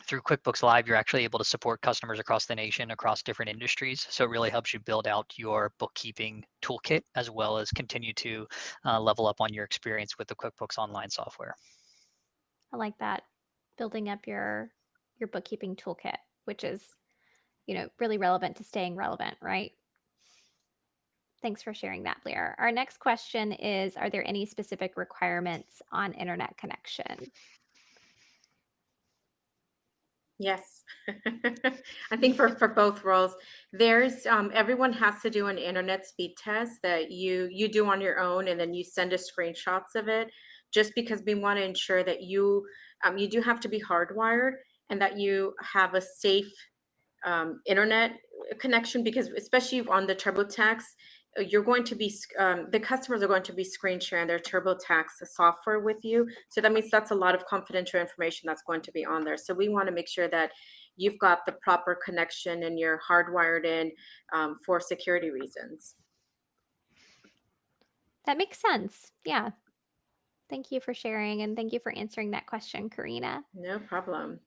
through QuickBooks Live, you're actually able to support customers across the nation, across different industries. So it really helps you build out your bookkeeping toolkit as well as continue to level up on your experience with the QuickBooks Online software. I like that. Building up your bookkeeping toolkit, which is, really relevant to staying relevant, right? Thanks for sharing that, Blair. Our next question is, are there any specific requirements on internet connection? Yes. I think for both roles, there's everyone has to do an internet speed test that you do on your own, and then you send us screenshots of it, just because we want to ensure that you do have to be hardwired and that you have a safe internet connection, because especially on the TurboTax, you're going to be the customers are going to be screen sharing their TurboTax software with you. So that means that's a lot of confidential information that's going to be on there. So we want to make sure that you've got the proper connection and you're hardwired in for security reasons. That makes sense. Yeah. Thank you for sharing and thank you for answering that question, Karina. No problem.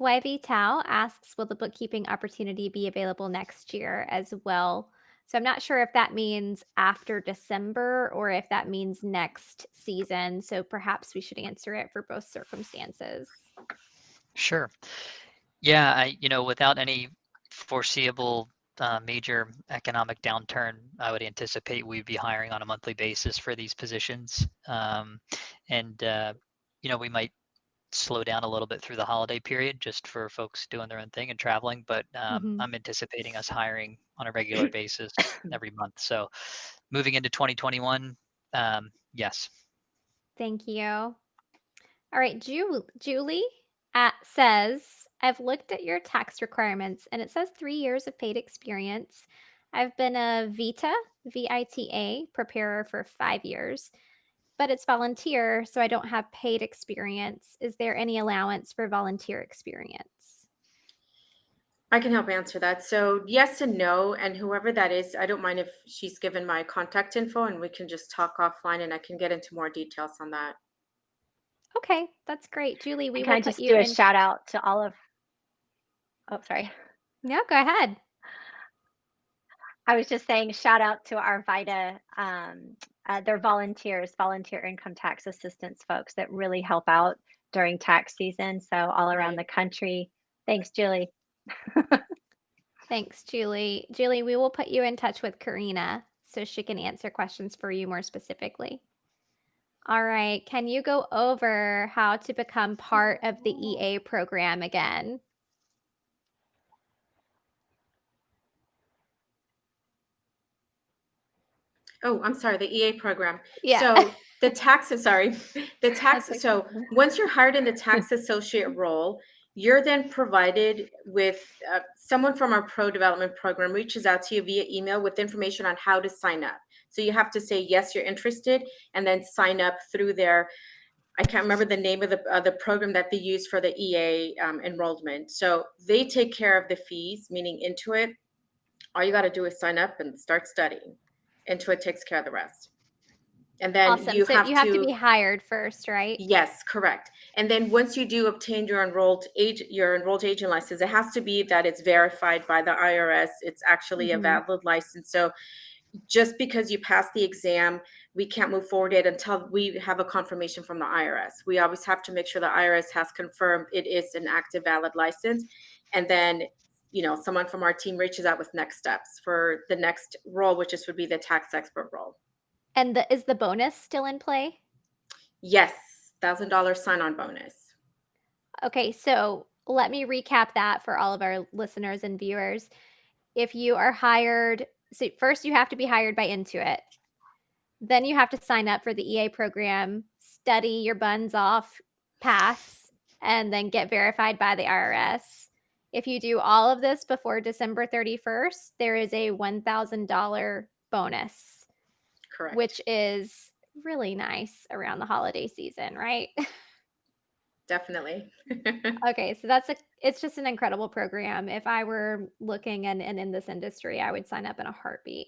YV Tao asks, will the bookkeeping opportunity be available next year as well? So I'm not sure if that means after December or if that means next season. So perhaps we should answer it for both circumstances. Sure. Yeah, without any foreseeable major economic downturn, I would anticipate we'd be hiring on a monthly basis for these positions. And we might slow down a little bit through the holiday period just for folks doing their own thing and traveling, but I'm anticipating us hiring on a regular basis every month. So moving into 2021, yes. Thank you. All right, Julie says, I've looked at your tax requirements and it says 3 years of paid experience. I've been a VITA preparer for 5 years, but it's volunteer, so I don't have paid experience. Is there any allowance for volunteer experience? I can help answer that. So yes and no, and whoever that is, I don't mind if she's given my contact info and we can just talk offline and I can get into more details on that. Okay, that's great. Julie, we And can will I put just you do a in. shout out to all of, oh, sorry. No, go ahead. I was just saying shout out to our VITA, they're volunteers, volunteer income tax assistance folks that really help out during tax season. So all around Right. the country. Thanks, Julie. Thanks, Julie. Julie, we will put you in touch with Karina so she can answer questions for you more specifically. All right, can you go over how to become part of the EA program again? Oh, I'm sorry, the EA program. Yeah. So the taxes, sorry, the That's tax. okay. So once you're hired in the tax associate role, you're then provided with someone from our pro development program reaches out to you via email with information on how to sign up. So you have to say, yes, you're interested, and then sign up through their, I can't remember the name of the program that they use for the EA enrollment. So they take care of the fees, meaning Intuit. All you got to do is sign up and start studying. Intuit takes care of the rest. And then Awesome. you So have you have to be to, hired first, right? yes, correct. And then once you do obtain your enrolled agent license, it has to be that it's verified by the IRS. It's actually a valid license. So just because you pass the exam, we can't move forward yet until we have a confirmation from the IRS. We always have to make sure the IRS has confirmed it is an active, valid license. And then, someone from our team reaches out with next steps for the next role, which would be the tax expert role. And is the bonus still in play? Yes, $1,000 sign-on bonus. Okay, so let me recap that for all of our listeners and viewers. If you are hired, so first you have to be hired by Intuit. Then you have to sign up for the EA program, study your buns off, pass, and then get verified by the IRS. If you do all of this before December 31st, there is a $1,000 bonus, Correct. which is really nice around the holiday season, right? Definitely. Okay, so it's just an incredible program. If I were looking and in this industry, I would sign up in a heartbeat.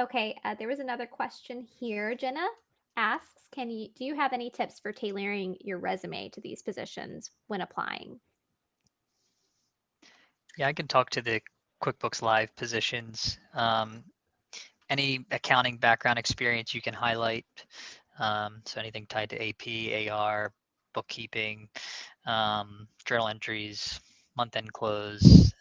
Okay, there was another question here. Jenna asks, do you have any tips for tailoring your resume to these positions when applying? Yeah, I can talk to the QuickBooks Live positions. Any accounting background experience you can highlight. So anything tied to AP, AR, bookkeeping, journal entries, month-end close,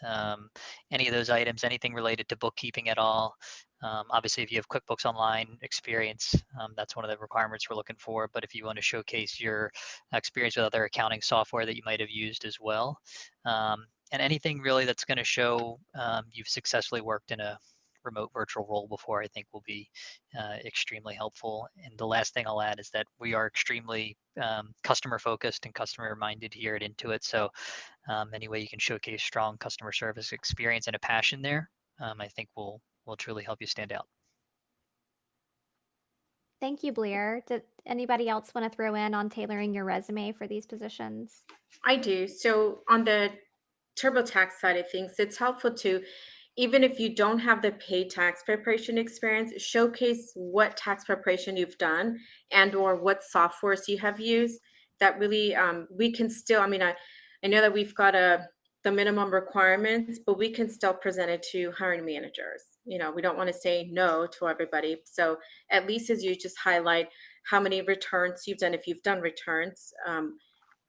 any of those items, anything related to bookkeeping at all. Obviously, if you have QuickBooks Online experience, that's one of the requirements we're looking for. But if you want to showcase your experience with other accounting software that you might have used as well, and anything really that's going to show you've successfully worked in a remote virtual role before, I think will be extremely helpful. And the last thing I'll add is that we are extremely customer focused and customer minded here at Intuit. So any way you can showcase strong customer service experience and a passion there, I think will truly help you stand out. Thank you, Blair. Did anybody else want to throw in on tailoring your resume for these positions? I do. So on the TurboTax side of things, it's helpful to, even if you don't have the paid tax preparation experience, showcase what tax preparation you've done and or what softwares you have used. That really, we can still. I mean, I know that we've got the minimum requirements, but we can still present it to hiring managers. We don't want to say no to everybody. So at least as you just highlight how many returns you've done, if you've done returns.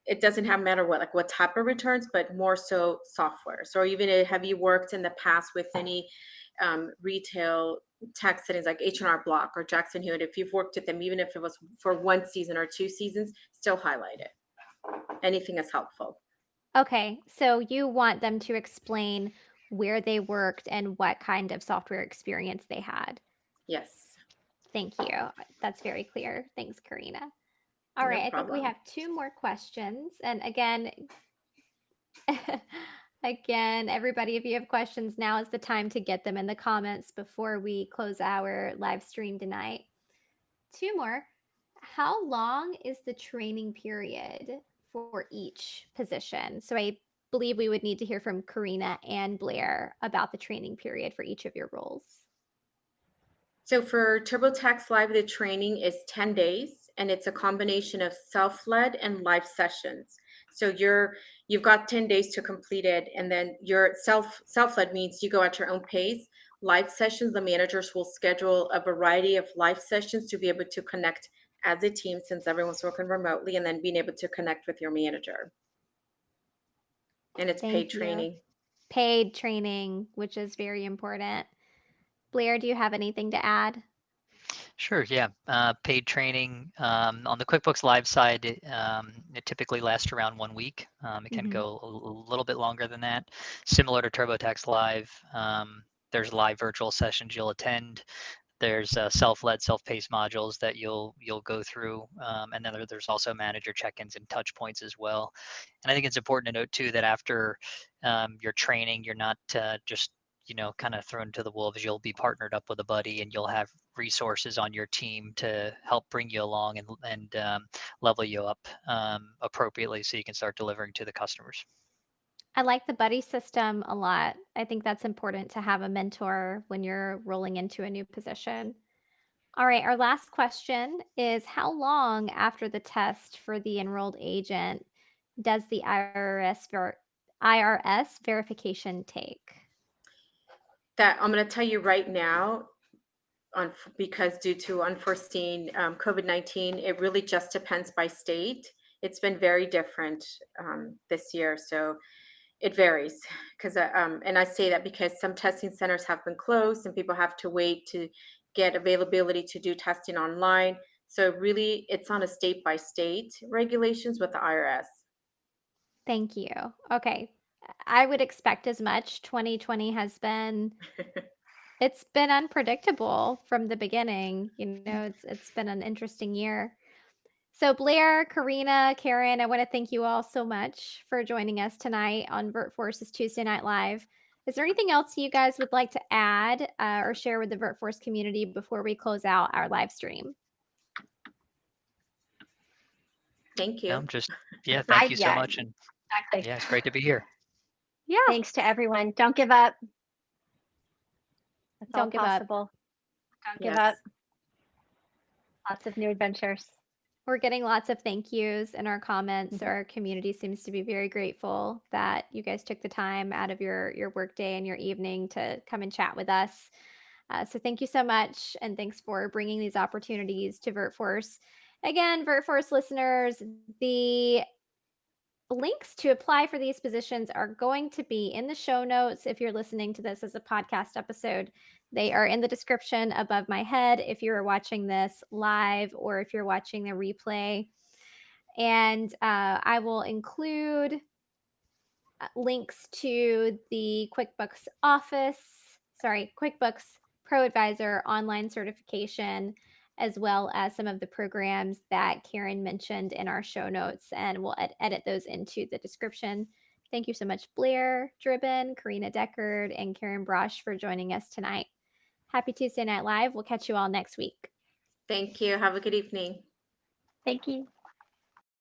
It doesn't have matter what type of returns, but more so software. So even have you worked in the past with any retail tax settings like H&R Block or Jackson Hewitt? If you've worked with them, even if it was for 1 season or 2 seasons, still highlight it. Anything is helpful. Okay, so you want them to explain where they worked and what kind of software experience they had. Yes, Thank you. That's very clear. Thanks, Karina. All no right, I think we problem. have 2 more questions. And again, again, everybody, if you have questions, now is the time to get them in the comments before we close our live stream tonight. 2 more. How long is the training period for each position? So I believe we would need to hear from Karina and Blair about the training period for each of your roles. So for TurboTax Live, the training is 10 days and it's a combination of self-led and live sessions. So you've got 10 days to complete it, and then your self-led means you go at your own pace. Live sessions, the managers will schedule a variety of live sessions to be able to connect as a team since everyone's working remotely, and then being able to connect with your manager. And it's paid Thank you. training. Paid training, which is very important. Blair, do you have anything to add? Sure, yeah. Paid training on the QuickBooks Live side, it typically lasts around 1 week. It can go a little bit longer than that. Similar to TurboTax Live, there's live virtual sessions you'll attend. There's self-led, self-paced modules that you'll go through, and then there's also manager check-ins and touch points as well. And I think it's important to note too that after your training, you're not just kind of thrown to the wolves. You'll be partnered up with a buddy, and you'll have resources on your team to help bring you along and level you up appropriately, so you can start delivering to the customers. I like the buddy system a lot. I think that's important to have a mentor when you're rolling into a new position. All right, our last question is how long after the test for the enrolled agent does the IRS verification take? That I'm going to tell you right now, because due to unforeseen COVID-19, it really just depends by state. It's been very different this year, so it varies. And I say that because some testing centers have been closed and people have to wait to get availability to do testing online. So really, it's on a state by state regulations with the IRS. Thank you. Okay. I would expect as much. 2020 has been it's been unpredictable from the beginning. It's been an interesting year. So Blair, Karina, Karen, I want to thank you all so much for joining us tonight on VertForce's Tuesday Night Live. Is there anything else you guys would like to add or share with the VertForce community before we close out our live stream? Thank No, you. yeah, thank you so Yeah, much, and exactly. yeah, it's great to be here. Yeah, Thanks to everyone. Don't give up. It's all don't give up. possible. Don't give Yes. up. Lots of new adventures. We're getting lots of thank yous in our comments. Our community seems to be very grateful that you guys took the time out of your workday and your evening to come and chat with us. So thank you so much, and thanks for bringing these opportunities to VertForce. Again, VertForce listeners, the links to apply for these positions are going to be in the show notes if you're listening to this as a podcast episode. They are in the description above my head if you're watching this live or if you're watching the replay. And I will include links to the QuickBooks Pro Advisor online certification, as well as some of the programs that Karen mentioned in our show notes, and we'll edit those into the description. Thank you so much, Blair Dribbin, Karina Deckard, and Karen Brosh for joining us tonight. Happy Tuesday Night Live. We'll catch you all next week. Thank you. Have a good evening. Thank you.